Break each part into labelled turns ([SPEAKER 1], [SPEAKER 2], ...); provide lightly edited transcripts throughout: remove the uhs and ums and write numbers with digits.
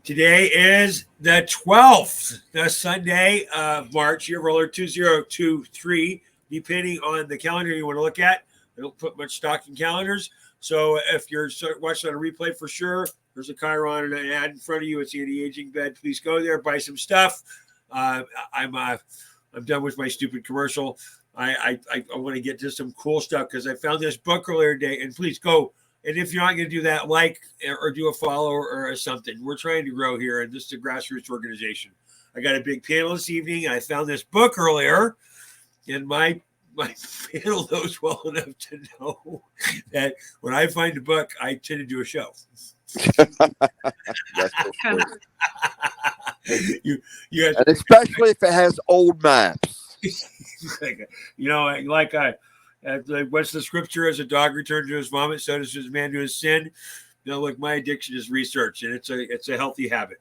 [SPEAKER 1] Today is the 12th, the Sunday of March, year roller 2023, depending on the calendar you want to look at. I don't put much stock in calendars. So if you're watching on a replay, for sure, there's a Chiron and an ad in front of you. It's the anti-aging bed. Please go there, buy some stuff. I'm done with my stupid commercial. I want to get to some cool stuff because I found this book earlier today. And please go. And if you're not going to do that, like or do a follow or something. We're trying to grow here, and this is a grassroots organization. I got a big panel this evening. I found this book earlier, and my panel knows well enough to know that when I find a book, I tend to do a show.
[SPEAKER 2] That's so
[SPEAKER 1] you guys,
[SPEAKER 2] and especially if it has old maps.
[SPEAKER 1] What's the scripture? As a dog returned to his vomit, so does his man to his sin. Look, my addiction is research, and it's a healthy habit.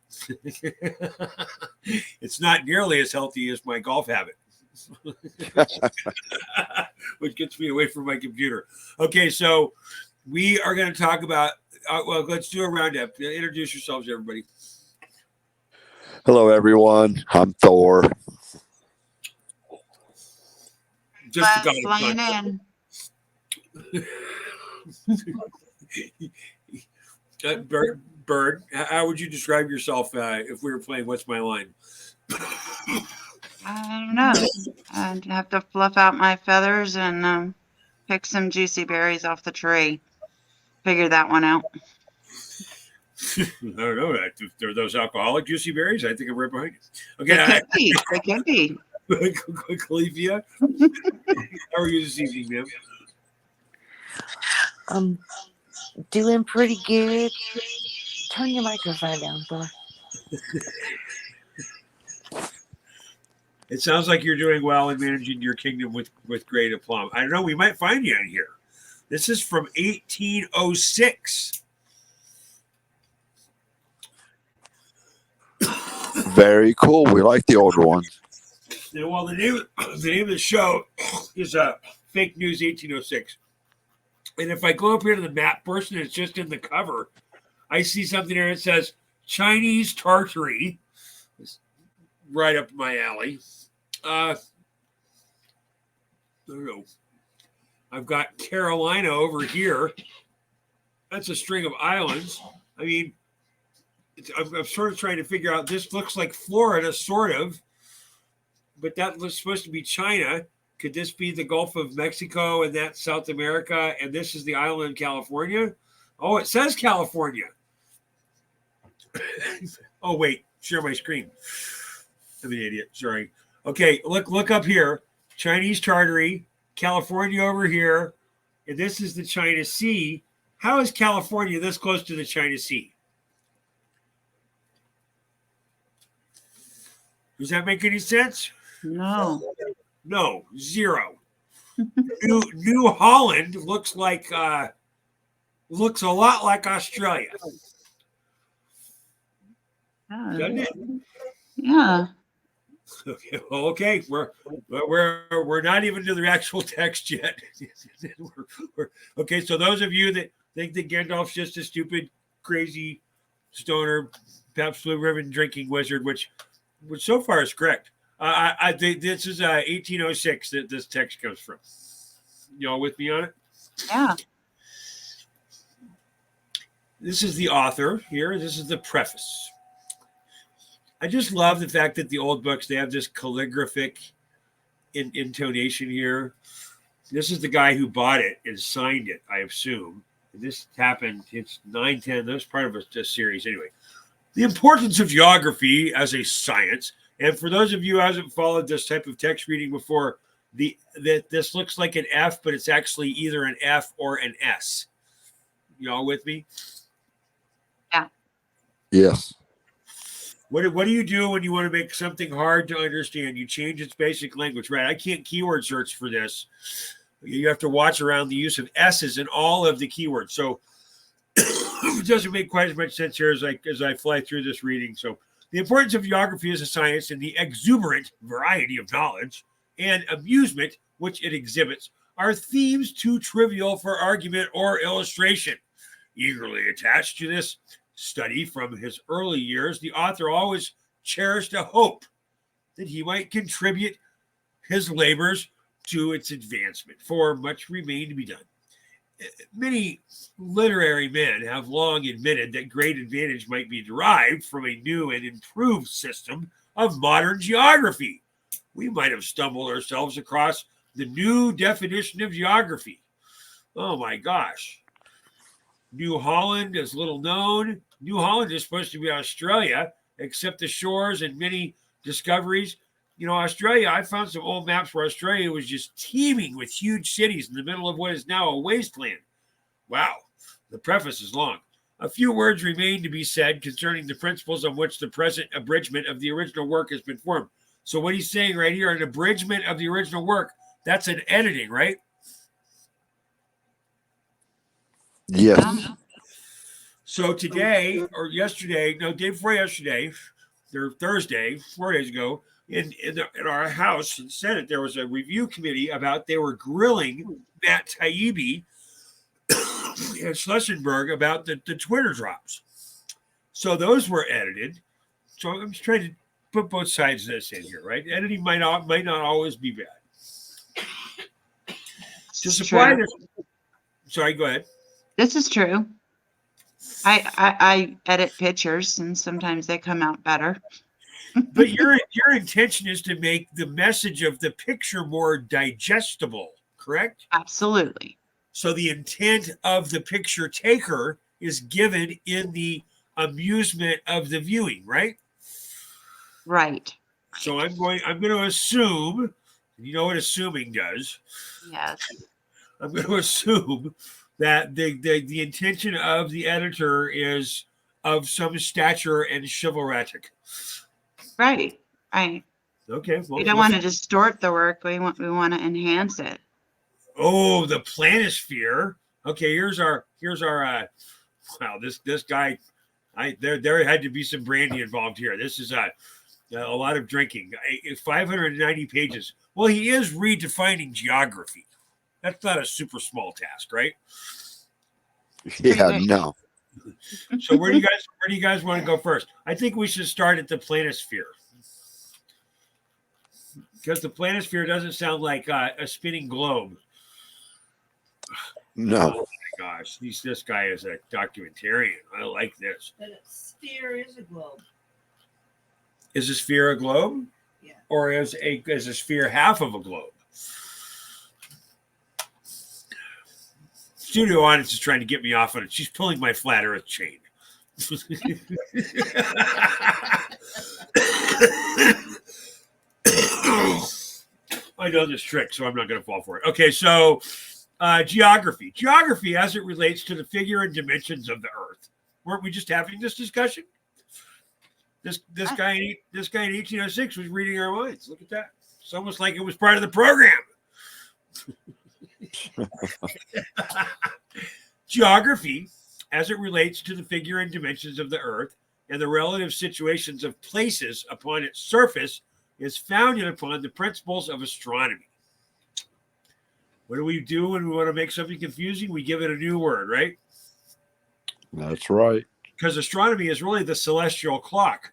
[SPEAKER 1] It's not nearly as healthy as my golf habit, which gets me away from my computer. Okay, so we are going to talk about. Let's do a roundup. Introduce yourselves, everybody.
[SPEAKER 2] Hello, everyone. I'm Thor.
[SPEAKER 3] Just flying in.
[SPEAKER 1] Bird, how would you describe yourself if we were playing What's My Line?
[SPEAKER 3] I don't know. I'd have to fluff out my feathers and pick some juicy berries off the tree. Figure that one out.
[SPEAKER 1] I don't know. Are those alcoholic juicy berries? I think I'm right behind you. Okay,
[SPEAKER 3] They could be.
[SPEAKER 1] Califia, how are you this evening, ma'am?
[SPEAKER 4] I'm doing pretty good. Turn your microphone down, boy.
[SPEAKER 1] It sounds like you're doing well and managing your kingdom with great aplomb. I don't know. We might find you in here. This is from 1806.
[SPEAKER 2] Very cool. We like the older ones.
[SPEAKER 1] Well, the name of the show is Fake News 1806. And if I go up here to the map portion, it's just in the cover. I see something there that says Chinese Tartary. It's right up my alley. I don't know. I've got Carolina over here. That's a string of islands. I mean, I'm sort of trying to figure out. This looks like Florida, sort of. But that was supposed to be China. Could this be the Gulf of Mexico and that's South America? And this is the island California? Oh, it says California. Oh, wait. Share my screen. I'm an idiot. Sorry. Okay, look up here. Chinese Tartary, California over here. And this is the China Sea. How is California this close to the China Sea? Does that make any sense?
[SPEAKER 3] No,
[SPEAKER 1] zero. New Holland looks a lot like Australia. Doesn't it?
[SPEAKER 3] Yeah.
[SPEAKER 1] Okay. We're not even to the actual text yet. Okay, so those of you that think that Gandalf's just a stupid, crazy stoner, perhaps blue ribbon drinking wizard, which so far is correct. I think this is 1806 that this text comes from. Y'all with me on it?
[SPEAKER 3] Yeah.
[SPEAKER 1] This is the author here. This is the preface. I just love the fact that the old books, they have this calligraphic intonation here. This is the guy who bought it and signed it, I assume. And this happened, it's 910. That's part of a series. Anyway, the importance of geography as a science. And for those of you who hasn't followed this type of text reading before, this looks like an F, but it's actually either an F or an S. Y'all with me?
[SPEAKER 3] Yeah.
[SPEAKER 2] Yes.
[SPEAKER 1] What do you do when you want to make something hard to understand? You change its basic language, right? I can't keyword search for this. You have to watch around the use of S's in all of the keywords. So it doesn't make quite as much sense here as I fly through this reading. So the importance of geography as a science and the exuberant variety of knowledge and amusement which it exhibits are themes too trivial for argument or illustration. Eagerly attached to this study from his early years, the author always cherished a hope that he might contribute his labors to its advancement, for much remained to be done. Many literary men have long admitted that great advantage might be derived from a new and improved system of modern geography. We might have stumbled ourselves across the new definition of geography. Oh my gosh. New Holland is little known. New Holland is supposed to be Australia, except the shores and many discoveries. Australia, I found some old maps where Australia was just teeming with huge cities in the middle of what is now a wasteland. Wow, the preface is long. A few words remain to be said concerning the principles on which the present abridgment of the original work has been formed. So what he's saying right here, an abridgment of the original work, that's an editing, right?
[SPEAKER 2] Yes.
[SPEAKER 1] So today or yesterday, no, day before yesterday, or Thursday, 4 days ago, in our House and Senate, there was a review committee about they were grilling Matt Taibbi and Schlessenberg about the Twitter drops. So those were edited. So I'm just trying to put both sides of this in here, right? Editing might not always be bad. To supply this, sorry, go ahead.
[SPEAKER 3] This is true. I edit pictures and sometimes they come out better.
[SPEAKER 1] But your intention is to make the message of the picture more digestible, correct?
[SPEAKER 3] Absolutely.
[SPEAKER 1] So the intent of the picture taker is given in the amusement of the viewing, right?
[SPEAKER 3] Right.
[SPEAKER 1] So I'm going to assume, you know what assuming does.
[SPEAKER 3] Yes.
[SPEAKER 1] I'm going to assume that the intention of the editor is of some stature and chivalric.
[SPEAKER 3] Right. Right.
[SPEAKER 1] Okay. Well,
[SPEAKER 3] We don't want to distort the work. We want to enhance it.
[SPEAKER 1] Oh, the planisphere. Okay, here's our wow, this guy, there had to be some brandy involved here. This is a lot of drinking. 590 pages. Well, he is redefining geography. That's not a super small task, right?
[SPEAKER 2] Yeah, no.
[SPEAKER 1] So where do you guys want to go first? I think we should start at the planisphere. Because the planisphere doesn't sound like a spinning globe.
[SPEAKER 2] No.
[SPEAKER 1] Oh my gosh, this guy is a documentarian. I like this.
[SPEAKER 5] But a sphere is a globe.
[SPEAKER 1] Is a sphere a globe?
[SPEAKER 5] Yeah.
[SPEAKER 1] Or is a sphere half of a globe? Studio audience is trying to get me off on it. She's pulling my flat earth chain. I know this trick, so I'm not going to fall for it. Okay, so geography. Geography as it relates to the figure and dimensions of the earth. Weren't we just having this discussion? This guy in 1806 was reading our minds. Look at that. It's almost like it was part of the program. Geography, as it relates to the figure and dimensions of the earth and the relative situations of places upon its surface, is founded upon the principles of astronomy. What do we do when we want to make something confusing? We give it a new word, right?
[SPEAKER 2] That's right.
[SPEAKER 1] Because astronomy is really the celestial clock.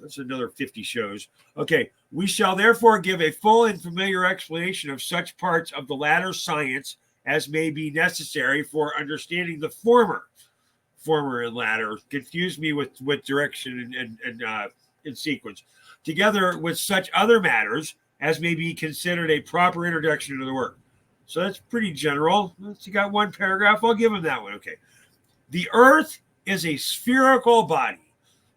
[SPEAKER 1] That's another 50 shows. Okay, we shall therefore give a full and familiar explanation of such parts of the latter science as may be necessary for understanding the former. Former and latter confuse me with direction and in sequence, together with such other matters as may be considered a proper introduction to the work. So that's pretty general. You got one paragraph. I'll give him that one. Okay. The earth is a spherical body,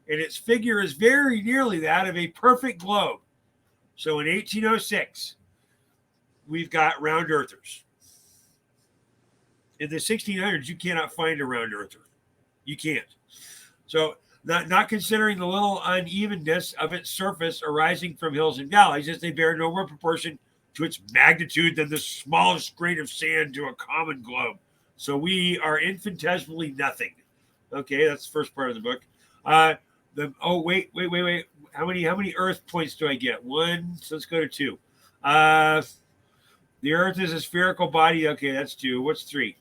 [SPEAKER 1] and its figure is very nearly that of a perfect globe. So in 1806, we've got round earthers. In the 1600s, you cannot find a round earther. You can't. So not considering the little unevenness of its surface arising from hills and valleys, as they bear no more proportion to its magnitude than the smallest grain of sand to a common globe. So we are infinitesimally nothing. Okay, that's the first part of the book. Wait. How many Earth points do I get? One. So let's go to two. The Earth is a spherical body. Okay, that's two. What's three?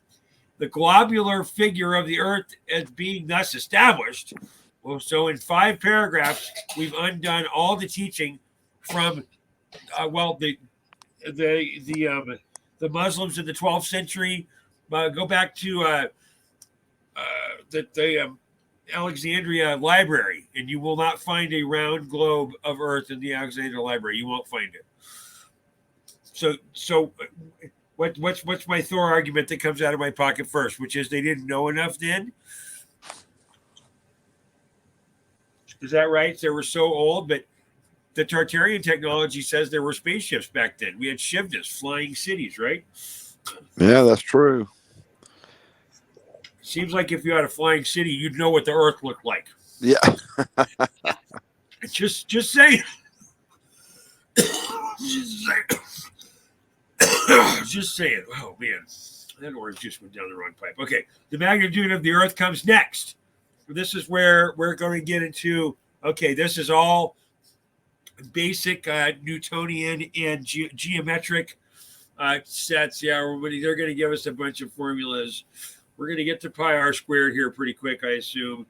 [SPEAKER 1] the globular figure of the Earth as being thus established. Well, so in 5 paragraphs, we've undone all the teaching from the Muslims in the 12th century. Go back to the Alexandria Library, and you will not find a round globe of Earth in the Alexandria Library. You won't find it. So what's my Thor argument that comes out of my pocket first, which is they didn't know enough then? Is that right? They were so old, but the Tartarian technology says there were spaceships back then. We had Shivdas, flying cities, right?
[SPEAKER 2] Yeah, that's true.
[SPEAKER 1] Seems like if you had a flying city, you'd know what the Earth looked like.
[SPEAKER 2] Yeah.
[SPEAKER 1] Just saying. just saying. Just saying. Oh man, that orange juice went down the wrong pipe. Okay, the magnitude of the Earth comes next. This is where we're going to get into. Okay, this is all basic Newtonian and geometric sets. Yeah, they're going to give us a bunch of formulas. We're going to get to pi r squared here pretty quick, I assume.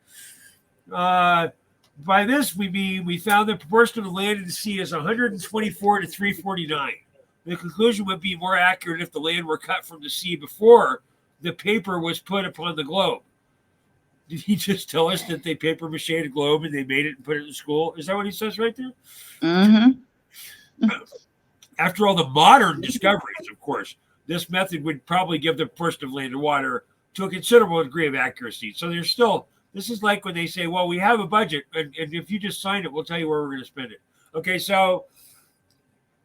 [SPEAKER 1] By this, we mean we found the proportion of the land and the sea is 124 to 349. The conclusion would be more accurate if the land were cut from the sea before the paper was put upon the globe. Did he just tell us that they paper mache a globe and they made it and put it in school? Is that what he says right there?
[SPEAKER 3] Mm-hmm.
[SPEAKER 1] After all the modern discoveries, of course, this method would probably give the proportion of land and water to a considerable degree of accuracy. So there's still, this is like when they say, well, we have a budget, and if you just sign it, we'll tell you where we're going to spend it. Okay, so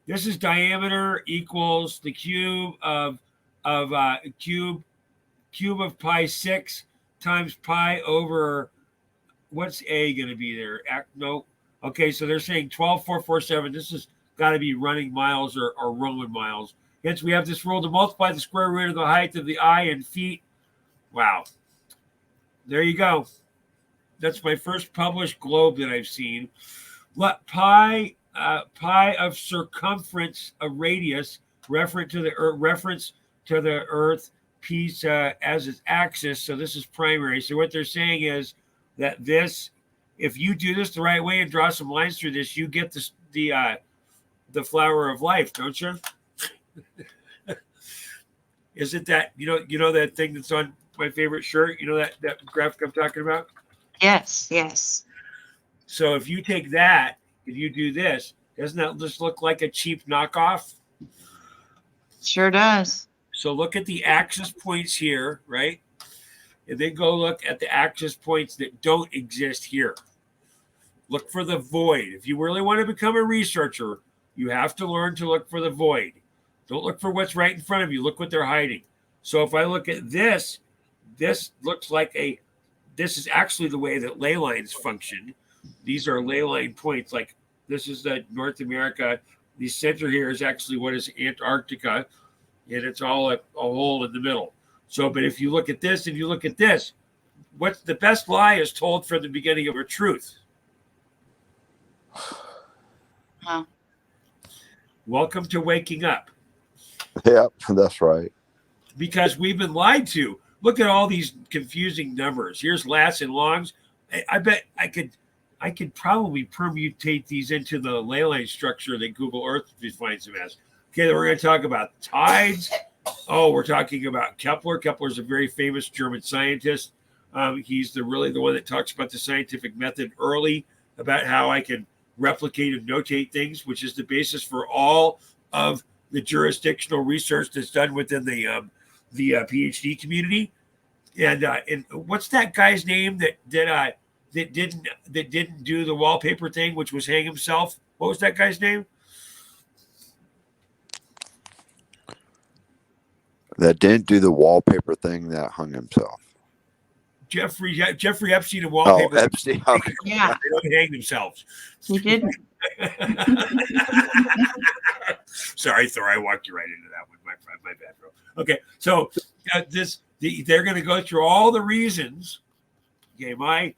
[SPEAKER 1] this is diameter equals the cube of cube of pi 6 times pi over, what's A going to be there? No. Okay, so they're saying 12,447. This has got to be running miles or Roman miles. Hence, we have this rule to multiply the square root of the height of the eye in feet. Wow. There you go. That's my first published globe that I've seen. What pi of circumference of radius reference to the Earth piece as its axis. So this is primary. So what they're saying is that this, if you do this the right way and draw some lines through this, you get the flower of life, don't you? Is it that you know that thing that's on my favorite shirt? You know that graphic I'm talking about?
[SPEAKER 3] Yes, yes.
[SPEAKER 1] So if you take that, if you do this, doesn't that just look like a cheap knockoff?
[SPEAKER 3] Sure does.
[SPEAKER 1] So look at the axis points here, right? And then go look at the axis points that don't exist here. Look for the void. If you really want to become a researcher, you have to learn to look for the void. Don't look for what's right in front of you. Look what they're hiding. So if I look at this, this looks like this is actually the way that ley lines function. These are ley line points. Like this is the North America. The center here is actually what is Antarctica, and it's all a hole in the middle. So, but if you look at this and you look at this, what's the best lie is told from the beginning of a truth.
[SPEAKER 3] Huh.
[SPEAKER 1] Welcome to waking up.
[SPEAKER 2] Yep, that's right.
[SPEAKER 1] Because we've been lied to. Look at all these confusing numbers. Here's lats and longs. I bet I could probably permutate these into the ley line structure that Google Earth defines them as. Okay, then we're going to talk about tides. Oh, we're talking about Kepler. Kepler's a very famous German scientist. He's really the one that talks about the scientific method early, about how I can replicate and notate things, which is the basis for all of the jurisdictional research that's done within the PhD community. And what's that guy's name that didn't do the wallpaper thing, which was hang himself? What was that guy's name?
[SPEAKER 2] That didn't do the wallpaper thing, that hung himself.
[SPEAKER 1] Jeffrey Epstein and wallpaper.
[SPEAKER 2] Oh, Epstein. Okay.
[SPEAKER 3] Yeah,
[SPEAKER 1] They don't hang themselves.
[SPEAKER 3] he didn't.
[SPEAKER 1] Sorry, Thor, I walked you right into that one. My bad, bro. Okay, so they're going to go through all the reasons. Okay, my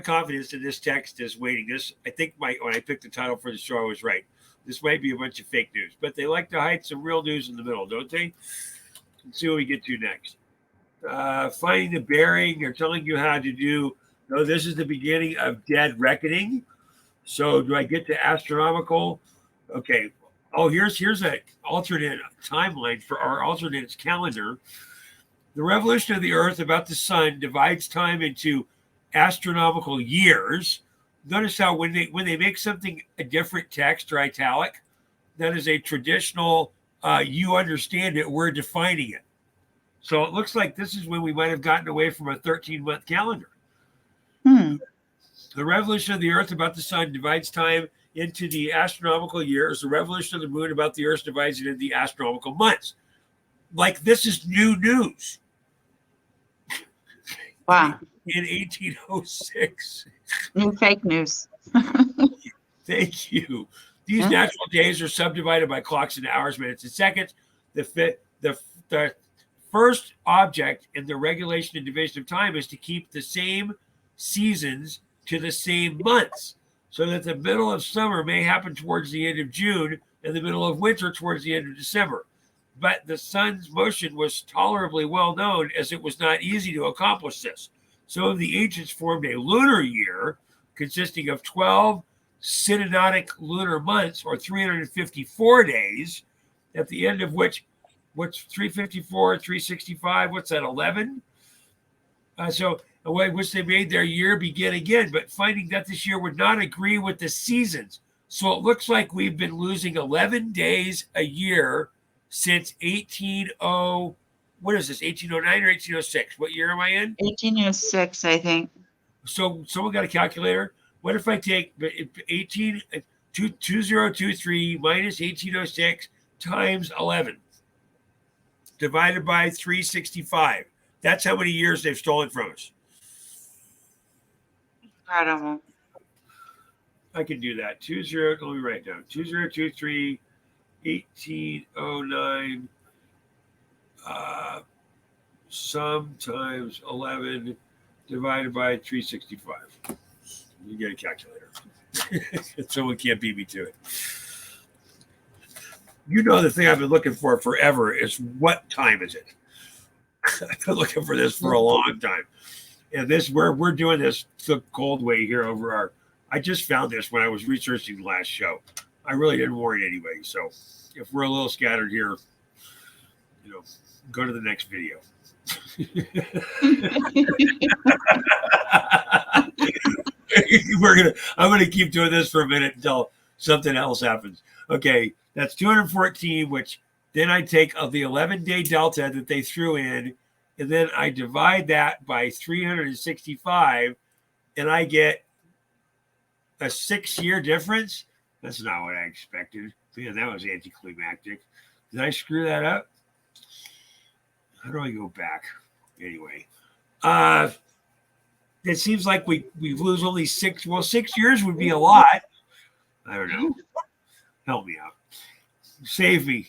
[SPEAKER 1] confidence in this text is waiting. I think when I picked the title for the show, I was right. This might be a bunch of fake news, but they like to hide some real news in the middle, don't they? Let's see what we get to next. Finding the bearing. They're telling you how to do. No, this is the beginning of dead reckoning. So do I get to astronomical? Okay. Oh, here's an alternate timeline for our alternate calendar. The revolution of the Earth about the sun divides time into astronomical years. Notice how when they make something a different text or italic, that is a traditional. You understand it. We're defining it. So it looks like this is when we might have gotten away from a 13-month calendar.
[SPEAKER 3] Hmm.
[SPEAKER 1] The revolution of the Earth about the sun divides time into the astronomical years. The revolution of the moon about the Earth divides it into the astronomical months. Like this is new news.
[SPEAKER 3] Wow.
[SPEAKER 1] In 1806.
[SPEAKER 3] New fake news.
[SPEAKER 1] Thank you. These
[SPEAKER 3] Yeah.
[SPEAKER 1] natural days are subdivided by clocks into hours, minutes, and seconds. The first object in the regulation and division of time is to keep the same seasons to the same months, so that the middle of summer may happen towards the end of June and the middle of winter towards the end of December. But the sun's motion was tolerably well known, as it was not easy to accomplish this. So the ancients formed a lunar year consisting of 12 synodic lunar months, or 354 days, at the end of which, what's 354, 365, what's that, 11? Which they made their year begin again, but finding that this year would not agree with the seasons. So it looks like we've been losing 11 days a year since 1809 or 1806? What year am I in?
[SPEAKER 3] 1806, I think.
[SPEAKER 1] So someone got a calculator? What if I take 2023 minus 1806 times 11 divided by 365? That's how many years they've stolen from us.
[SPEAKER 3] Incredible.
[SPEAKER 1] I can do that. Let me write down. 2023 1809 sometimes 11 divided by 365. You get a calculator. Someone can't beat me to it. You know, the thing I've been looking for forever is what time is it? I've been looking for this for a long time. And this we're doing this the cold way here over our. I just found this when I was researching the last show. I really didn't warn anybody. So if we're a little scattered here, go to the next video. I'm gonna keep doing this for a minute until something else happens. Okay, that's 214, which then I take of the 11-day delta that they threw in, and then I divide that by 365, and I get a 6-year difference. That's not what I expected. Man, that was anticlimactic. Did I screw that up? How do I go back? Anyway, it seems like we lose only 6. Well, 6 years would be a lot. I don't know. Help me out. Save me.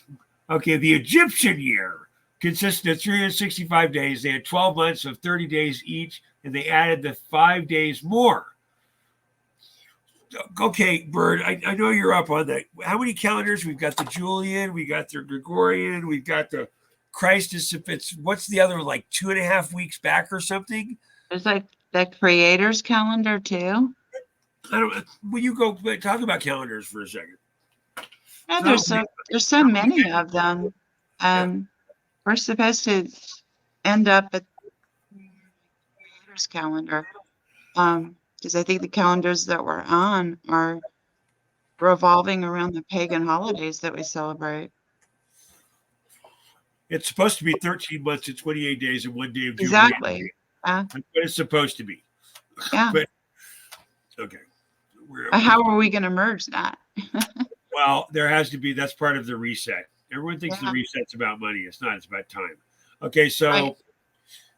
[SPEAKER 1] Okay, the Egyptian year consisted of 365 days. They had 12 months of 30 days each, and they added the 5 days more. Okay, Bird, I know you're up on that. How many calendars? We've got the Julian, we got the Gregorian, we've got the Christus. What's the other, like 2.5 weeks back or something?
[SPEAKER 3] There's like the creator's calendar too.
[SPEAKER 1] I don't. Will you go talk about calendars for a second?
[SPEAKER 3] Yeah, there's so many of them. We're supposed to end up at the creator's calendar. Because I think the calendars that we're on are revolving around the pagan holidays that we celebrate.
[SPEAKER 1] It's supposed to be 13 months and 28 days and 1 day of Jubilee.
[SPEAKER 3] Exactly.
[SPEAKER 1] That's what it's supposed to be.
[SPEAKER 3] Yeah.
[SPEAKER 1] But okay.
[SPEAKER 3] How are we going to merge that?
[SPEAKER 1] Well, there has to be. That's part of the reset. Everyone thinks
[SPEAKER 3] Yeah.
[SPEAKER 1] the reset's about money. It's not. It's about time. Okay, so.
[SPEAKER 3] Right.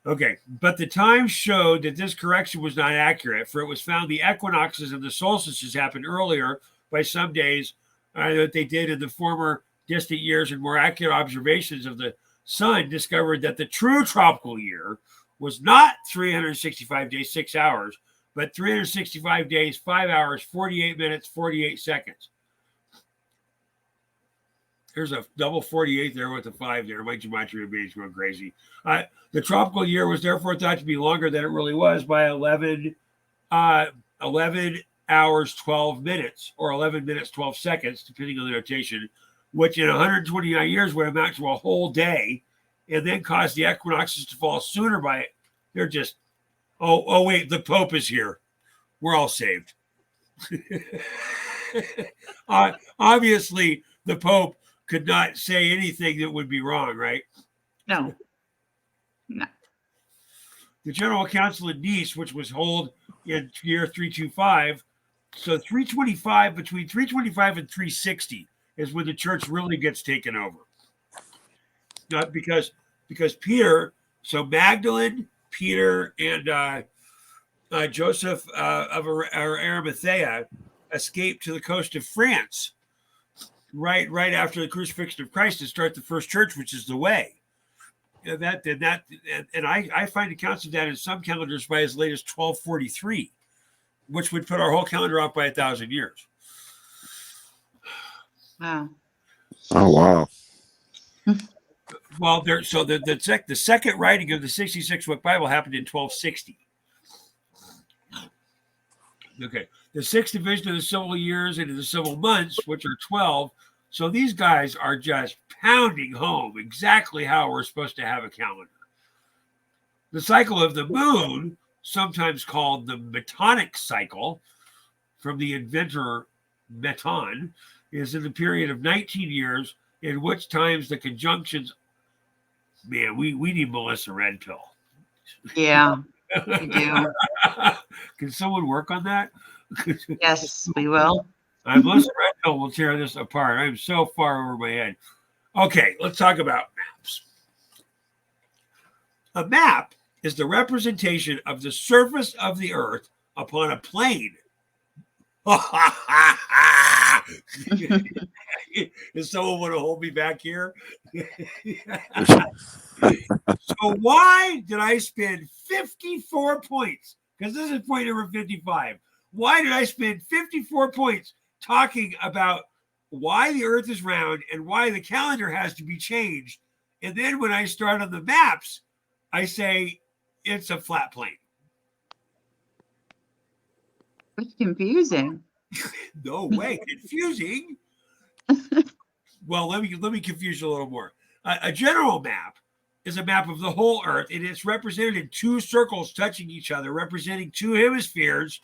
[SPEAKER 1] Okay, but the Times showed that this correction was not accurate, for it was found the equinoxes and the solstices happened earlier by some days that they did in the former distant years, and more accurate observations of the sun discovered that the true tropical year was not 365 days, 6 hours, but 365 days, 5 hours, 48 minutes, 48 seconds. There's a double 48 there with the 5 there. My gematria is going crazy. The tropical year was therefore thought to be longer than it really was by 11 hours, 12 minutes, or 11 minutes, 12 seconds, depending on the notation, which in 129 years would amount to a whole day, and then cause the equinoxes to fall sooner by it. They're just, oh, wait, the Pope is here. We're all saved. Obviously, the Pope could not say anything that would be wrong, right?
[SPEAKER 3] No.
[SPEAKER 1] The General Council in Nice, which was held in year 325, so 325, between 325 and 360 is when the church really gets taken over. Not because Peter, so Magdalene, Peter, and Joseph of Arimathea escaped to the coast of France right after the crucifixion of Christ to start the first church, which is the Way. And I find accounts of that in some calendars by as late as 1243, which would put our whole calendar off by 1,000 years.
[SPEAKER 3] Wow.
[SPEAKER 2] Oh wow.
[SPEAKER 1] Well, the second writing of the 66-book Bible happened in 1260. Okay. The sixth division of the civil years into the civil months, which are 12. So these guys are just pounding home exactly how we're supposed to have a calendar. The cycle of the moon, sometimes called the Metonic cycle, from the inventor Meton, is in the period of 19 years, in which times the conjunctions, man, we need Melissa Red Pill.
[SPEAKER 3] Yeah, we do.
[SPEAKER 1] Can someone work on that?
[SPEAKER 3] Yes, we will.
[SPEAKER 1] Melissa Red Pill will tear this apart. I'm so far over my head. Okay, let's talk about maps. A map is the representation of the surface of the earth upon a plane. Does someone want to hold me back here? So why did I spend 54 points? Because this is point number 55. Why did I spend 54 points talking about why the earth is round and why the calendar has to be changed? And then when I start on the maps, I say it's a flat plane.
[SPEAKER 3] It's confusing.
[SPEAKER 1] No way, confusing. Well, let me confuse you a little more. A general map is a map of the whole earth, and it's represented in two circles touching each other, representing two hemispheres.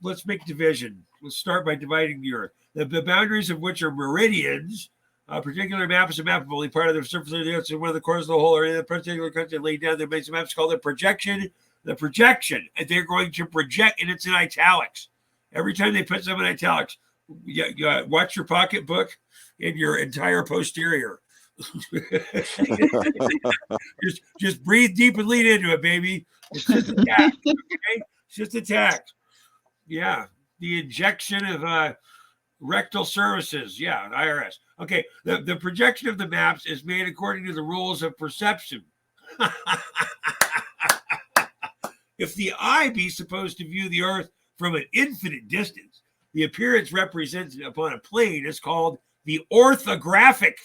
[SPEAKER 1] Let's make division. Let's start by dividing the earth. The boundaries of which are meridians. A particular map is a map of only part of the surface of the earth, so one of the corners of the whole area. The particular country laid down, there makes a map. It's called a projection. The projection, and they're going to project, and it's in italics. Every time they put something in italics, you watch your pocketbook and your entire posterior. just breathe deep and lean into it, baby. It's just attack. Okay? It's just attack. Yeah. The injection of rectal services. Yeah, IRS. Okay. The projection of the maps is made according to the rules of perception. If the eye be supposed to view the earth from an infinite distance, the appearance represented upon a plane is called the orthographic,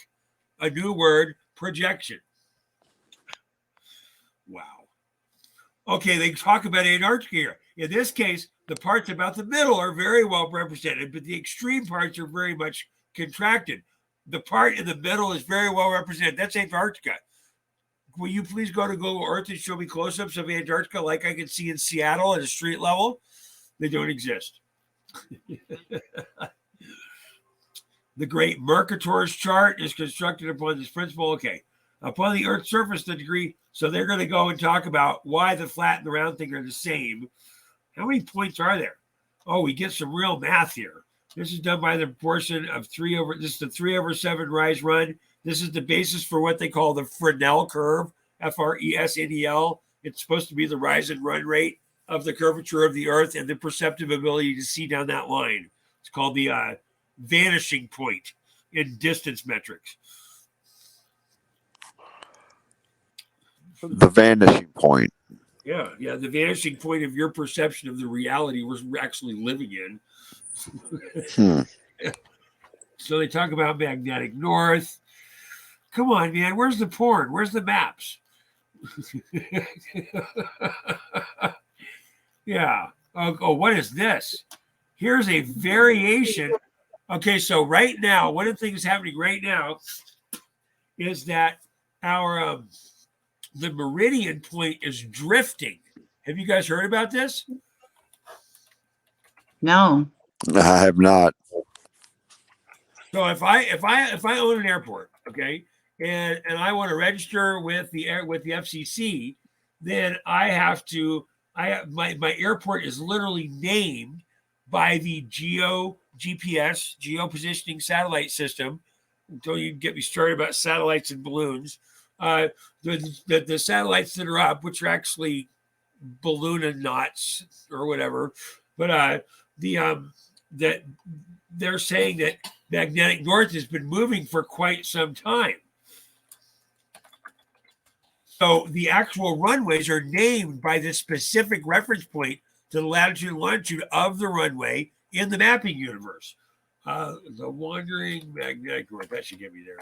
[SPEAKER 1] a new word, projection. Wow. Okay, they talk about Antarctica here. In this case, the parts about the middle are very well represented, but the extreme parts are very much contracted. The part in the middle is very well represented. That's Antarctica. Will you please go to Google Earth and show me close-ups of Antarctica like I can see in Seattle at a street level? They don't exist. The Great Mercator's chart is constructed upon this principle. Okay. Upon the Earth's surface, the degree. So they're going to go and talk about why the flat and the round thing are the same. How many points are there? Oh, we get some real math here. This is done by the proportion of 3 over, this is the 3/7 rise run. This is the basis for what they call the Fresnel curve, Fresnel. It's supposed to be the rise and run rate of the curvature of the earth and the perceptive ability to see down that line. It's called the vanishing point in distance metrics.
[SPEAKER 2] The vanishing point.
[SPEAKER 1] Yeah, the vanishing point of your perception of the reality we're actually living in. So they talk about magnetic north. Come on, man. Where's the porn? Where's the maps? Yeah. Oh, what is this? Here's a variation. Okay, so right now, one of the things happening right now is that our the meridian point is drifting. Have you guys heard about this?
[SPEAKER 3] No.
[SPEAKER 2] I have not.
[SPEAKER 1] So if I own an airport, okay, and I want to register with the FCC, then I have to. My airport is literally named by the GPS geo positioning satellite system. Don't you get me started about satellites and balloons. The satellites that are up, which are actually balloonauts or whatever, but that they're saying that magnetic north has been moving for quite some time. So the actual runways are named by this specific reference point to the latitude and longitude of the runway in the mapping universe. The wandering magnetic north, that should get me there.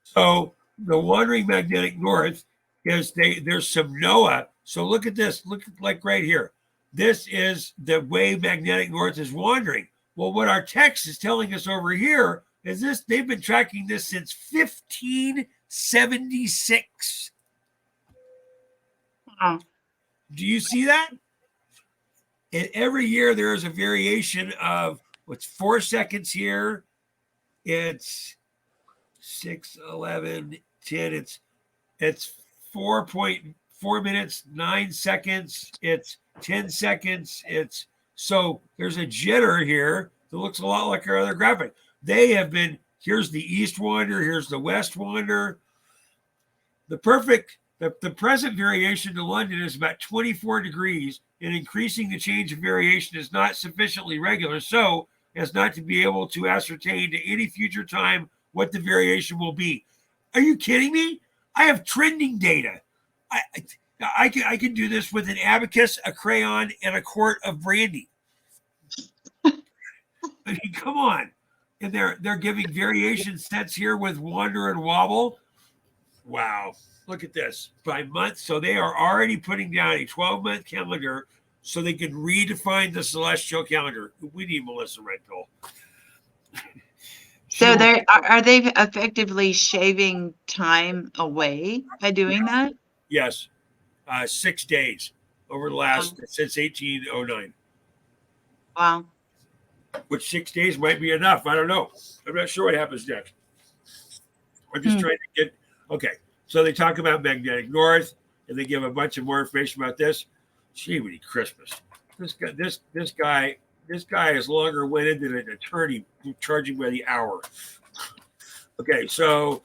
[SPEAKER 1] So the wandering magnetic north is there's some NOAA. So look at this. Look like right here. This is the way magnetic north is wandering. Well, what our text is telling us over here is this: they've been tracking this since 1576.
[SPEAKER 3] Oh,
[SPEAKER 1] Do you see that? And every year there is a variation of what's 4 seconds here. It's 6, 11, 10. It's 4.4 minutes, 9 seconds. It's 10 seconds. It's so there's a jitter here that looks a lot like our other graphic. They have been, here's the east wander, here's the west wander. The present variation to London is about 24 degrees, and increasing the change of variation is not sufficiently regular, so as not to be able to ascertain to any future time what the variation will be. Are you kidding me? I have trending data. I can do this with an abacus, a crayon, and a quart of brandy. I mean, come on. And they're giving variation sets here with wander and wobble. Wow. Look at this by month. So they are already putting down a 12-month calendar so they can redefine the celestial calendar. We need Melissa Redpill.
[SPEAKER 3] so are they effectively shaving time away by doing that?
[SPEAKER 1] Yes. 6 days over the last since 1809.
[SPEAKER 3] Wow.
[SPEAKER 1] Which 6 days might be enough. I don't know. I'm not sure what happens next. I'm just trying to get okay. So they talk about magnetic north, and they give a bunch of more information about this. Gee, we need Christmas. This guy is longer winded than an attorney charging by the hour. Okay, so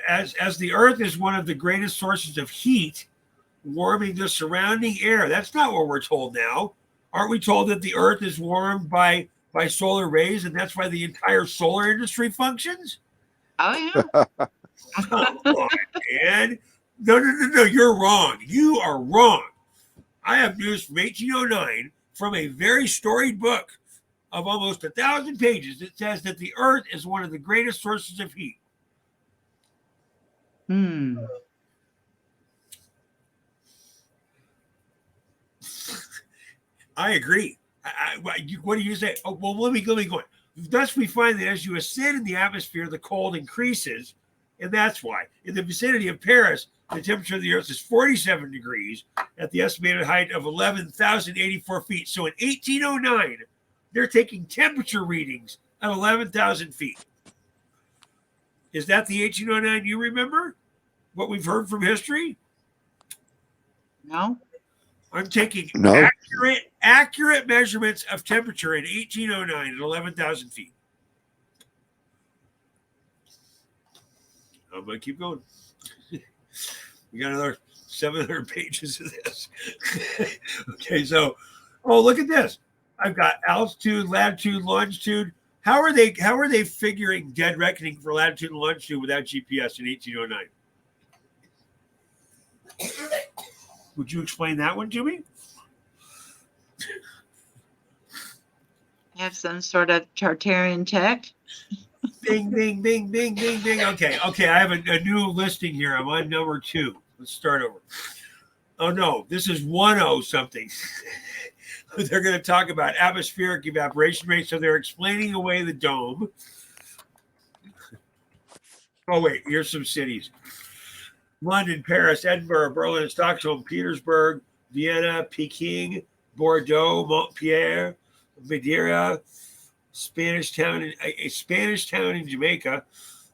[SPEAKER 1] as the Earth is one of the greatest sources of heat, warming the surrounding air. That's not what we're told now. Aren't we told that the Earth is warmed by solar rays, and that's why the entire solar industry functions?
[SPEAKER 3] Oh, yeah.
[SPEAKER 1] Come on, man. No. You're wrong. You are wrong. I have news from 1809 from a very storied book of almost 1,000 pages that says that the Earth is one of the greatest sources of heat. I agree. What do you say? Oh, well, let me go on. Thus, we find that as you ascend in the atmosphere, the cold increases, and that's why. In the vicinity of Paris, the temperature of the Earth is 47 degrees at the estimated height of 11,084 feet. So in 1809, they're taking temperature readings at 11,000 feet. Is that the 1809 you remember? What we've heard from history?
[SPEAKER 3] No.
[SPEAKER 1] I'm taking
[SPEAKER 2] No.
[SPEAKER 1] accurate measurements of temperature in 1809 at 11,000 feet. I'm going to keep going. We got another 700 pages of this. Okay, so, look at this. I've got altitude, latitude, longitude. How are they figuring dead reckoning for latitude and longitude without GPS in 1809? Would you explain that one to me?
[SPEAKER 3] Have some sort of Tartarian tech.
[SPEAKER 1] Bing, bing, bing, bing, bing, bing. Okay. I have a new listing here. I'm on number 2. Let's start over. Oh no, this is 10 something. They're going to talk about atmospheric evaporation rate. So they're explaining away the dome. Oh wait, here's some cities: London, Paris, Edinburgh, Berlin, Stockholm, Petersburg, Vienna, Peking, Bordeaux, Montpellier, Madeira, a Spanish town in Jamaica.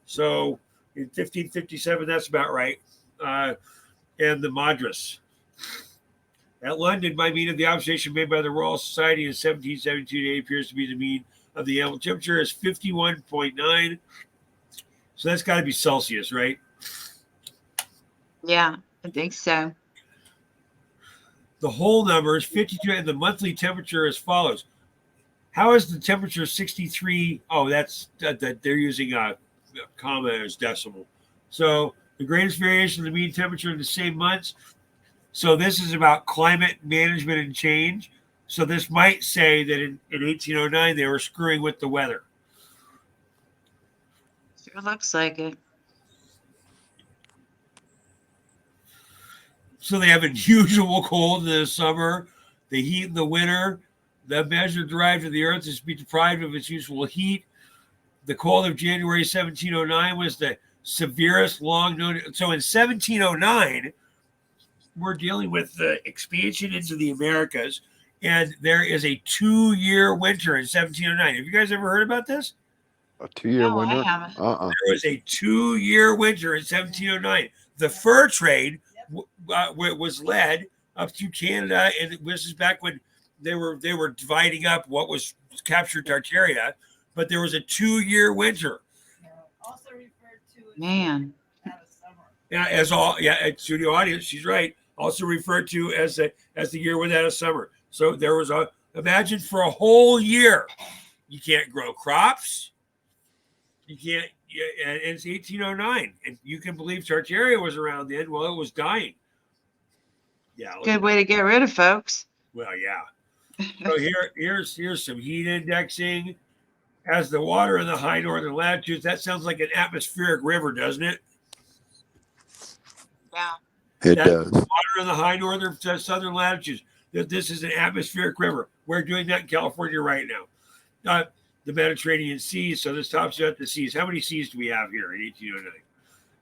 [SPEAKER 1] So in 1557, that's about right. And the Madras. At London, by mean of the observation made by the Royal Society in 1772, it appears to be the mean of the annual temperature is 51.9. So that's got to be Celsius, right?
[SPEAKER 3] Yeah, I think so.
[SPEAKER 1] The whole number is 52, and the monthly temperature as follows. How is the temperature 63? Oh, that's that they're using a comma as decimal. So the greatest variation of the mean temperature in the same months. So this is about climate management and change. So this might say that in 1809 they were screwing with the weather.
[SPEAKER 3] Sure looks like it.
[SPEAKER 1] So they have unusual cold in the summer, the heat in the winter. The measure derived from the earth is to be deprived of its usual heat. The cold of January 1709 was the severest long known. So in 1709, we're dealing with the expansion into the Americas, and there is a 2-year winter in 1709. Have you guys ever heard about this?
[SPEAKER 2] A 2-year
[SPEAKER 3] No, I
[SPEAKER 2] winter?
[SPEAKER 3] haven't.
[SPEAKER 1] There was a 2-year winter in 1709. The fur trade was led up through Canada, and this is back when they were dividing up what was captured Tartaria, but there was a 2-year winter.
[SPEAKER 5] Also referred to as
[SPEAKER 3] Man,
[SPEAKER 5] out of summer.
[SPEAKER 1] Yeah, studio audience, she's right. Also referred to as the year without a summer. So there was imagine for a whole year, you can't grow crops. You can't, and it's 1809, and you can believe Tartaria was around then. Well, it was dying. Yeah.
[SPEAKER 3] good way to get rid of folks.
[SPEAKER 1] Well, yeah. So here's some heat indexing. As the water in the high northern latitudes, that sounds like an atmospheric river, doesn't it?
[SPEAKER 3] Yeah.
[SPEAKER 2] It
[SPEAKER 1] That
[SPEAKER 2] does.
[SPEAKER 1] water in the high northern southern latitudes. This is an atmospheric river. We're doing that in California right now. The Mediterranean Sea. So this tops out the seas. How many seas do we have here in 1809?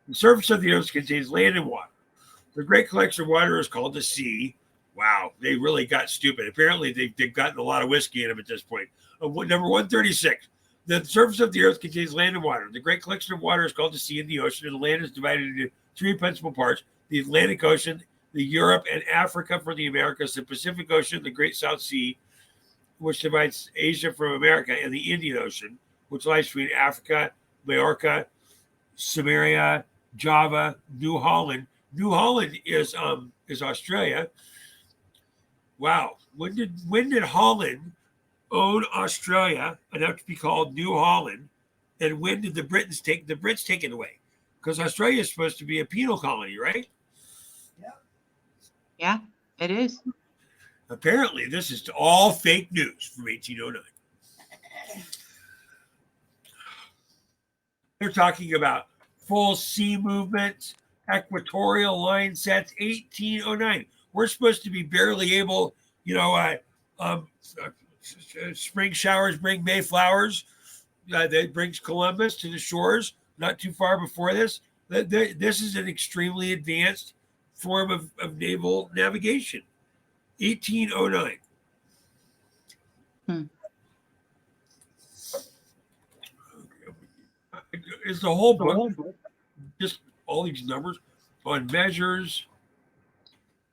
[SPEAKER 1] The surface of the earth contains land and water. The great collection of water is called the sea. Wow, they really got stupid. Apparently, they've gotten a lot of whiskey in them at this point. Number 136. The surface of the earth contains land and water. The great collection of water is called the sea and the ocean, and the land is divided into 3 principal parts: the Atlantic Ocean, the Europe and Africa for the Americas, the Pacific Ocean, the Great South Sea, which divides Asia from America, and the Indian Ocean, which lies between Africa, Majorca, Samaria, Java, New Holland. New Holland is Australia. Wow. When did Holland own Australia enough to be called New Holland? And when did the Brits take it away? Because Australia is supposed to be a penal colony, right?
[SPEAKER 3] Yeah, it is.
[SPEAKER 1] Apparently, this is all fake news from 1809. They're talking about full sea movement, equatorial line sets, 1809. We're supposed to be barely able, spring showers bring May flowers. That brings Columbus to the shores not too far before this. This is an extremely advanced form of naval navigation. 1809. Is the whole book just all these numbers on measures?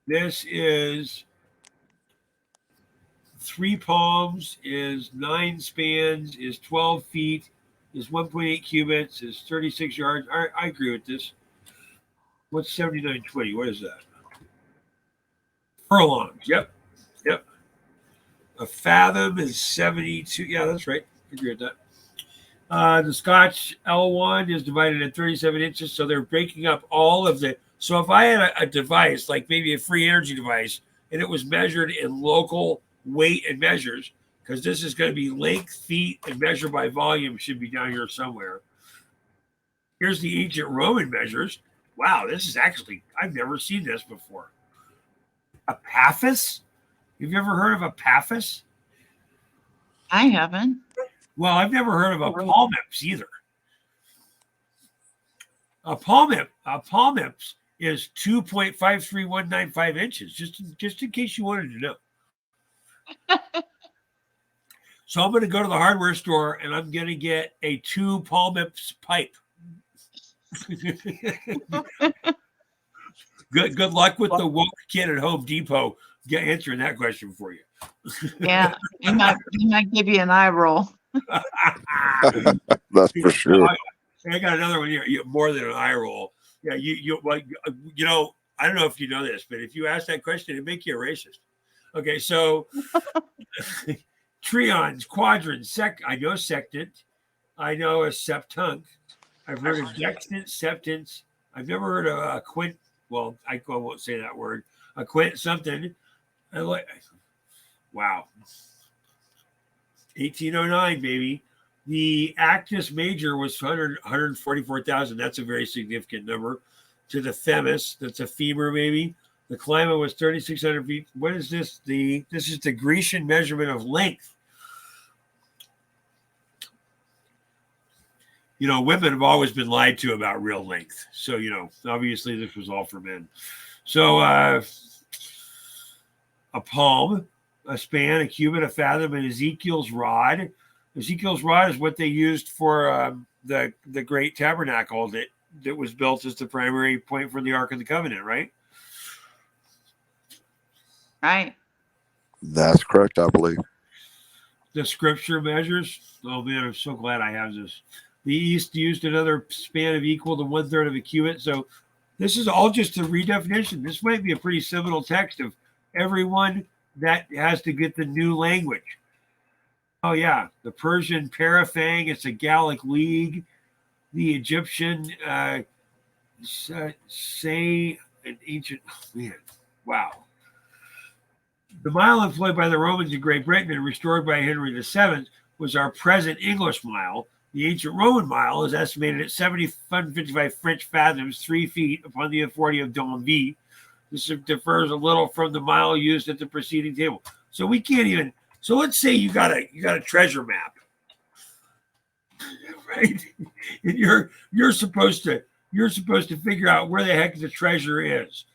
[SPEAKER 1] This is 3 palms, is 9 spans, is 12 feet, is 1.8 cubits, is 36 yards. I agree with this. What's 7920? What is that? Furlongs. Yep. A fathom is 72. Yeah, that's right. I agree with that. The Scotch L1 is divided in 37 inches, so they're breaking up all of the. So if I had a device, like maybe a free energy device, and it was measured in local weight and measures, because this is going to be length, feet, and measure by volume should be down here somewhere. Here's the ancient Roman measures. Wow, this is actually, I've never seen this before. A paphos? Have you ever heard of a paphos?
[SPEAKER 3] I haven't.
[SPEAKER 1] Well, I've never heard of a palmips either. A palmips is 2.53195 inches, just in case you wanted to know. So I'm going to go to the hardware store and I'm going to get a 2 palmips pipe. Good luck with the woke kid at Home Depot answering that question for you.
[SPEAKER 3] Yeah, he might give you an eye roll.
[SPEAKER 2] That's for sure.
[SPEAKER 1] I got another one here. More than an eye roll. Yeah, well, you know, I don't know if you know this, but if you ask that question, it'd make you a racist. Okay, so trions, quadrants, I know sectant, I know a septunc. I've heard of dextant, septants. I've never heard of a quint. Well, I won't say that word. A quint something. Wow. 1809, baby. The Actus Major was 144,000. That's a very significant number. To the Themis, that's a femur, maybe. The Clima was 3,600 feet. What is this? This is the Grecian measurement of length. You know, women have always been lied to about real length. So, you know, obviously this was all for men. So, a palm, a span, a cubit, a fathom, and Ezekiel's rod. Ezekiel's rod is what they used for the great tabernacle that was built as the primary point for the Ark of the Covenant, right?
[SPEAKER 3] Right.
[SPEAKER 2] That's correct, I believe.
[SPEAKER 1] The scripture measures. Oh man, I'm so glad I have this. The East used another span of equal to 1/3 of a cubit. So this is all just a redefinition. This might be a pretty seminal text of everyone that has to get the new language. Oh yeah, the Persian paraphang, it's a Gallic league. The Egyptian say an ancient man. Wow. The mile employed by the Romans in Great Britain and restored by Henry VII was our present English mile. The ancient Roman mile is estimated at 755 French fathoms, 3 feet upon the authority of D'Anville. This differs a little from the mile used at the preceding table. So we can't even. So let's say you got a treasure map, right? And you're supposed to figure out where the heck the treasure is.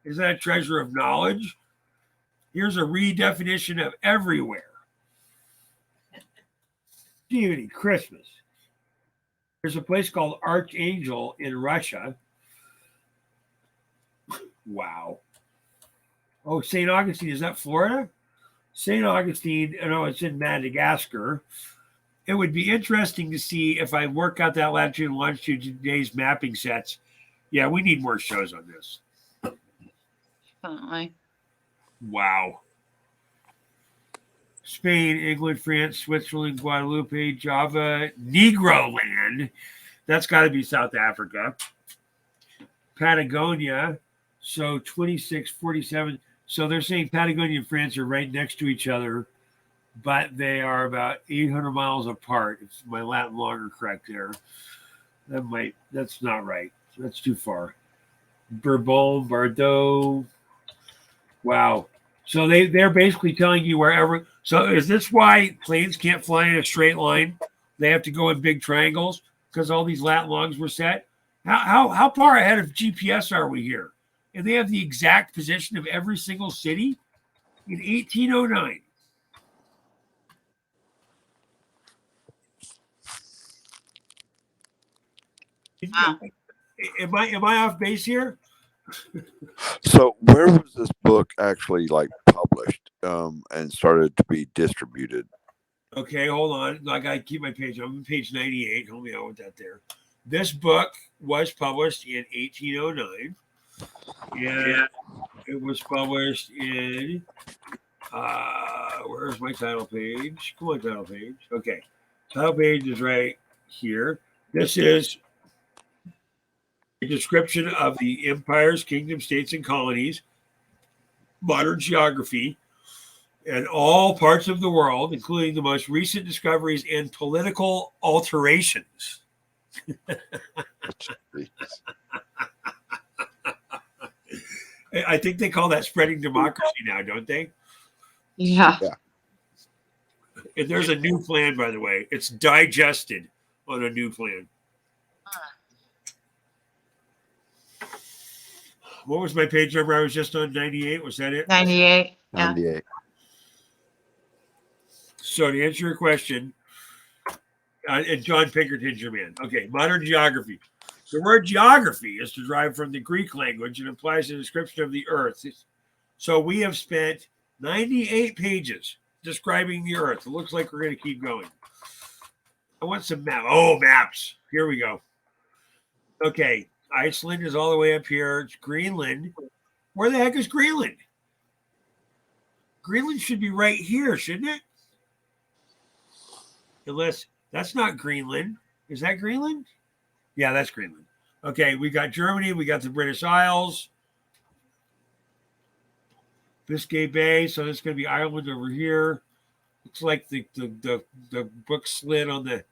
[SPEAKER 1] Is that a treasure of knowledge? Here's a redefinition of everywhere. Jiminy Christmas. There's a place called Archangel in Russia. Wow. Oh, St. Augustine, is that Florida? St. Augustine, no, it's in Madagascar. It would be interesting to see if I work out that latitude and longitude today's mapping sets. Yeah, we need more shows on this.
[SPEAKER 3] Definitely.
[SPEAKER 1] Wow. Spain, England, France, Switzerland, Guadeloupe, Java, Negro land. That's got to be South Africa. Patagonia. So 26, 47. So they're saying Patagonia and France are right next to each other, but they are about 800 miles apart. If my Latin log are correct there. That's not right. That's too far. Bourbon, Bordeaux. Wow. So they're basically telling you wherever. So is this why planes can't fly in a straight line? They have to go in big triangles because all these lat logs were set. How far ahead of GPS are we here? And they have the exact position of every single city in 1809.
[SPEAKER 3] Wow.
[SPEAKER 1] Am I off base here?
[SPEAKER 2] So where was this book actually like published and started to be distributed?
[SPEAKER 1] Okay, hold on. I gotta keep my page. I'm on page 98. Hold me out with that there. This book was published in 1809. Yeah, it was published in where's my title page? Come on, title page. Okay. Title page is right here. This is a description of the empires, kingdoms, states, and colonies, modern geography. and all parts of the world, including the most recent discoveries and political alterations.
[SPEAKER 2] Jeez.
[SPEAKER 1] I think they call that spreading democracy now, don't they?
[SPEAKER 3] Yeah.
[SPEAKER 1] And there's a new plan, by the way. It's digested on a new plan. What was my page number? I was just on 98. Was that it?
[SPEAKER 3] 98. Yeah.
[SPEAKER 2] 98.
[SPEAKER 1] So to answer your question, and John Pinkerton's your man. Okay, modern geography. The word geography is derived from the Greek language and implies a description of the earth. So we have spent 98 pages describing the earth. It looks like we're going to keep going. I want some maps. Oh, maps. Here we go. Okay, Iceland is all the way up here. It's Greenland. Where the heck is Greenland? Greenland should be right here, shouldn't it? Unless that's not Greenland. Is that Greenland? Yeah, that's Greenland. Okay, we got Germany. We got the British Isles. Biscay Bay. So that's going to be Ireland over here. Looks like the book slid on the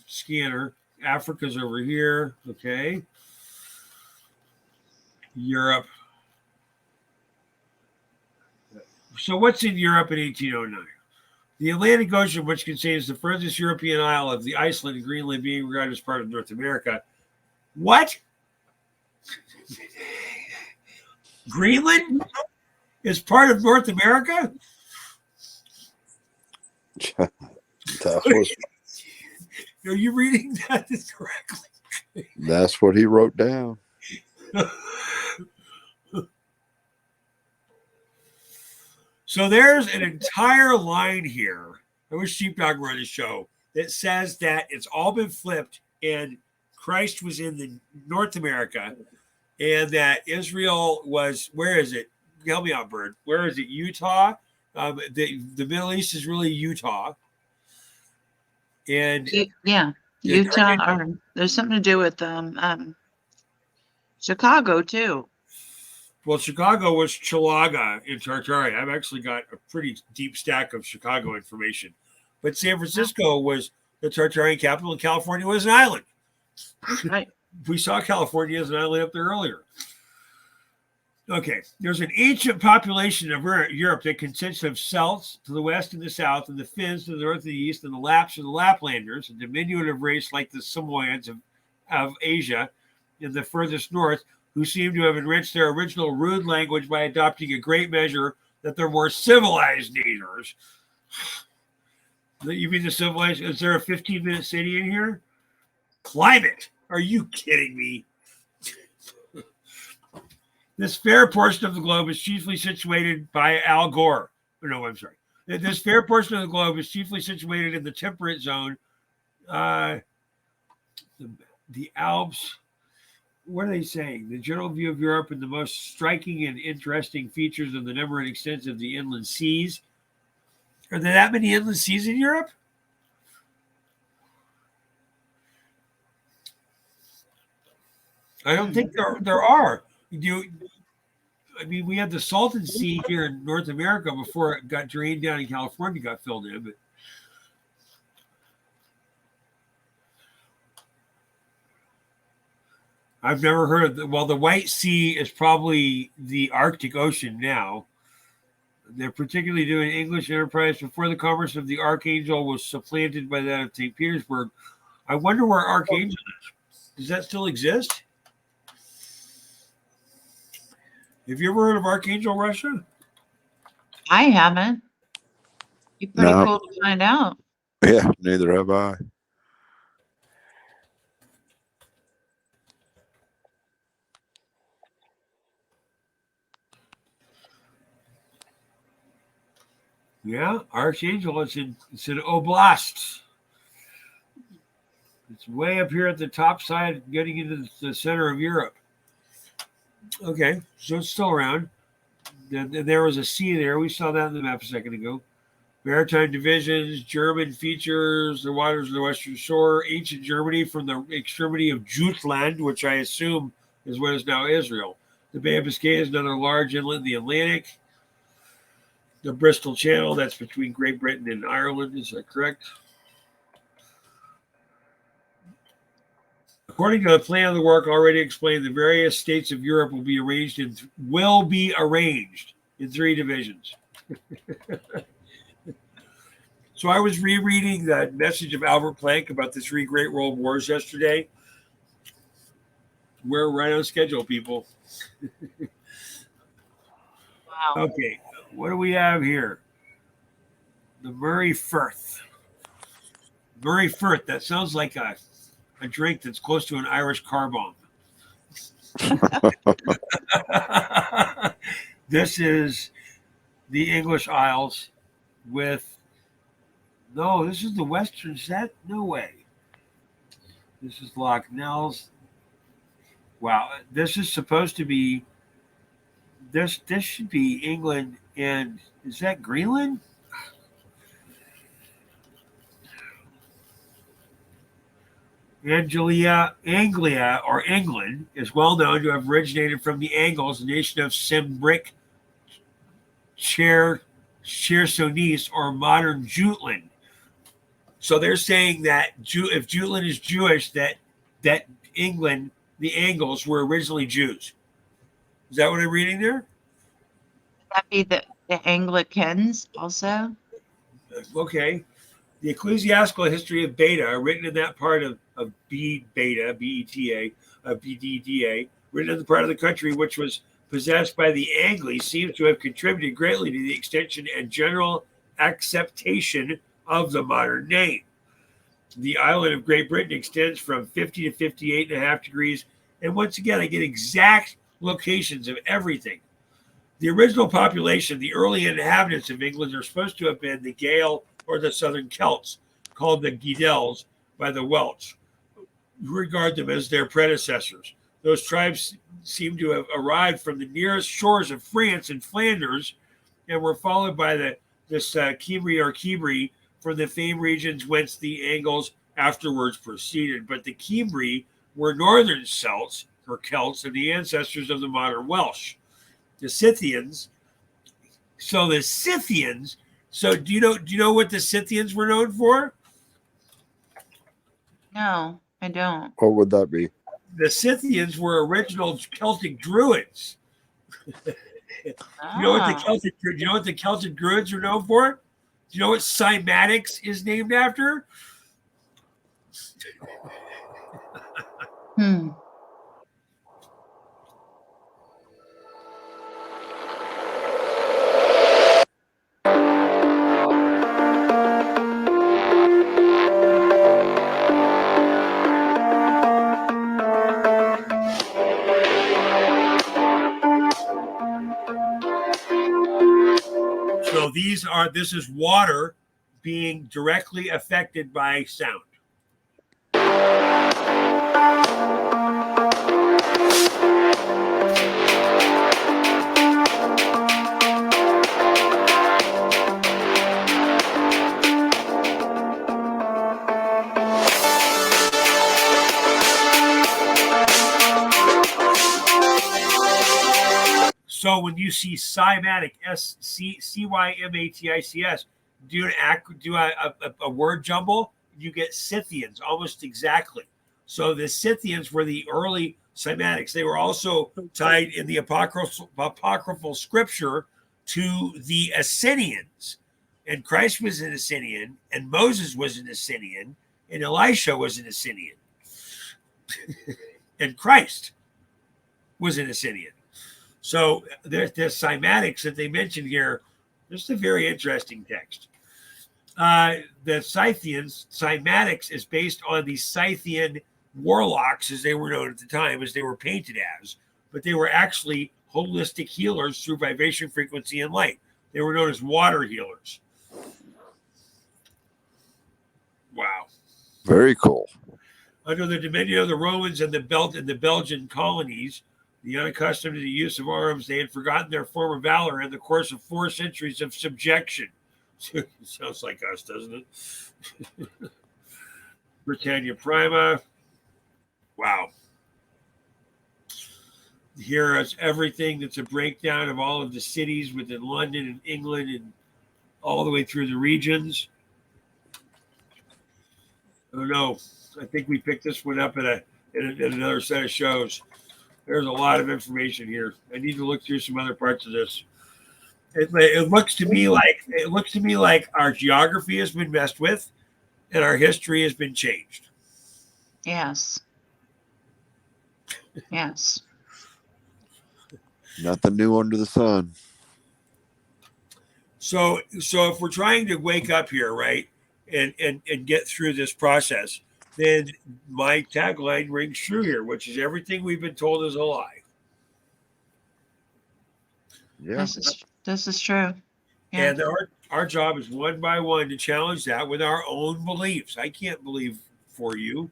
[SPEAKER 1] scanner. Africa's over here. Okay. Europe. So what's in Europe in 1809? The Atlantic Ocean, which contains the furthest European isle of the Iceland and Greenland, being regarded as part of North America. What? Greenland is part of North America?
[SPEAKER 2] That was,
[SPEAKER 1] Are you reading that correctly?
[SPEAKER 2] that's what he wrote down.
[SPEAKER 1] So there's an entire line here. I wish Sheepdog were on the show that says that it's all been flipped and Christ was in the North America and that Israel was, where is it? Help me out, Bird. Where is it? Utah. The Middle East is really Utah. And
[SPEAKER 3] Yeah. Utah, or there's something to do with Chicago too.
[SPEAKER 1] well, Chicago was Chilaga in Tartaria. I've actually got a pretty deep stack of Chicago information. But San Francisco was the Tartarian capital and California was an island.
[SPEAKER 3] Right.
[SPEAKER 1] We saw California as an island up there earlier. Okay, there's an ancient population of Europe that consists of Celts to the west and the south, and the Finns to the north and the east, and the Lapps and the Laplanders, a diminutive race like the Samoyeds of Asia in the furthest north, who seem to have enriched their original rude language by adopting a great measure that they're more civilized neighbors. You mean the civilized? Is there a 15-minute city in here? Climate? Are you kidding me? This fair portion of the globe is chiefly situated by Al Gore. No, I'm sorry. This fair portion of the globe is chiefly situated in the temperate zone. The Alps. What are they saying? The general view of Europe and the most striking and interesting features of the number and extent of the inland seas. Are there that many inland seas in Europe? I don't think there are. I mean, we had the Salton Sea here in North America before it got drained down in California, got filled in. But I've never heard of the White Sea is probably the Arctic Ocean now. They're particularly doing English enterprise before the commerce of the Archangel was supplanted by that of St. Petersburg. I wonder where Archangel is. Does that still exist? Have you ever heard of Archangel, Russia?
[SPEAKER 3] I haven't. Be pretty
[SPEAKER 2] No.
[SPEAKER 3] cool to find out.
[SPEAKER 2] Yeah, neither have I.
[SPEAKER 1] Yeah, Archangel. It's in Oblast. It's way up here at the top side, getting into the center of Europe. Okay, so it's still around. There was a sea there. We saw that in the map a second ago. Maritime divisions, German features, the waters of the western shore, ancient Germany from the extremity of Jutland, which I assume is what is now Israel. The Bay of Biscay is another large inlet in the Atlantic. the Bristol Channel. That's between Great Britain and Ireland. Is that correct? According to the plan of the work already explained, the various states of Europe will be arranged in 3 divisions. So I was rereading the message of Albert Planck about the 3 Great World Wars yesterday. We're right on schedule, people.
[SPEAKER 3] Wow.
[SPEAKER 1] Okay, what do we have here? The Murray Firth. Murray Firth, that sounds like a drink that's close to an Irish car bomb. This is the English Isles with, no, this is the Western set? No way. This is Loch Nels. Wow, this is supposed to be, this should be England and, is that Greenland? Anglia, or England, is well known to have originated from the Angles, a nation of Cymbric, Chersonese, or modern Jutland. So they're saying that if Jutland is Jewish, that England, the Angles, were originally Jews. Is that what I'm reading there?
[SPEAKER 3] Would that be the Anglicans also?
[SPEAKER 1] Okay. The ecclesiastical history of Beta, written in that part of Beta, B-E-T-A, of B-D-D-A, written in the part of the country which was possessed by the Angli, seems to have contributed greatly to the extension and general acceptation of the modern name. The island of Great Britain extends from 50 to 58.5 degrees. And once again, I get exact locations of everything. The original population, the early inhabitants of England, are supposed to have been the Gael or the Southern Celts, called the Giedels by the Welsh, who regard them as their predecessors. Those tribes seem to have arrived from the nearest shores of France and Flanders, and were followed by this Cymry or Cymry from the famed regions whence the Angles afterwards proceeded. But the Cymry were northern Celts or Celts and the ancestors of the modern Welsh. The Scythians. So do you know what the Scythians were known for?
[SPEAKER 3] No, I don't.
[SPEAKER 2] What would that be?
[SPEAKER 1] The Scythians were original Celtic Druids. You know what the Celtic Druids were known for? Do you know what cymatics is named after?
[SPEAKER 3] Hmm.
[SPEAKER 1] So this is water being directly affected by sound. So when you see cymatic, Cymatics, do a word jumble, you get Scythians almost exactly. So the Scythians were the early cymatics. They were also tied in the apocryphal scripture to the Assyrians. And Christ was an Assyrian, and Moses was an Assyrian, and Elisha was an Assyrian. And Christ was an Assyrian. So there's cymatics that they mentioned here. This is a very interesting text. The Scythians, cymatics is based on the Scythian warlocks, as they were known at the time, as they were painted as, but they were actually holistic healers through vibration, frequency, and light. They were known as water healers. Wow.
[SPEAKER 2] Very cool.
[SPEAKER 1] Under the dominion of the Romans and the Belgian colonies, the unaccustomed to the use of arms, they had forgotten their former valor in the course of 4 centuries of subjection. Sounds like us, doesn't it? Britannia Prima. Wow. Here is everything that's a breakdown of all of the cities within London and England and all the way through the regions. I don't know. I think we picked this one up in another set of shows. There's a lot of information here. I need to look through some other parts of this. It looks to me like our geography has been messed with, and our history has been changed.
[SPEAKER 3] Yes. Yes.
[SPEAKER 2] Nothing new under the sun.
[SPEAKER 1] So if we're trying to wake up here, right, and get through this process, then my tagline rings true here, which is everything we've been told is a lie.
[SPEAKER 2] Yeah.
[SPEAKER 3] This is true. Yeah.
[SPEAKER 1] And our job is one by one to challenge that with our own beliefs. I can't believe for you.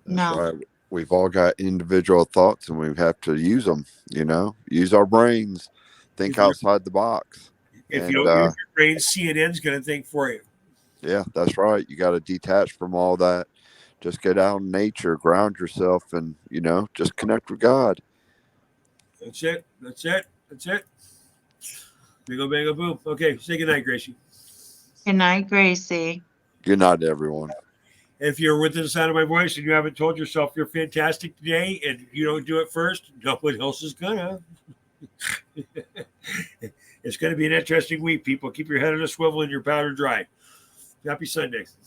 [SPEAKER 2] That's
[SPEAKER 3] No.
[SPEAKER 2] right. We've all got individual thoughts and we have to use them, use our brains, think
[SPEAKER 1] If you're-
[SPEAKER 2] outside the box.
[SPEAKER 1] If
[SPEAKER 2] And,
[SPEAKER 1] you don't use your brain, CNN's going to think for you.
[SPEAKER 2] Yeah, that's right. You got to detach from all that. Just get out in nature, ground yourself, and, just connect with God.
[SPEAKER 1] That's it. That's it. That's it. Bingo, bango, boom. Okay, say goodnight, Gracie.
[SPEAKER 3] Good night, Gracie.
[SPEAKER 2] Good night, everyone.
[SPEAKER 1] If you're within the sound of my voice and you haven't told yourself you're fantastic today and you don't do it first, no one else is gonna. It's going to be an interesting week, people. Keep your head on a swivel and your powder dry. Happy Sunday.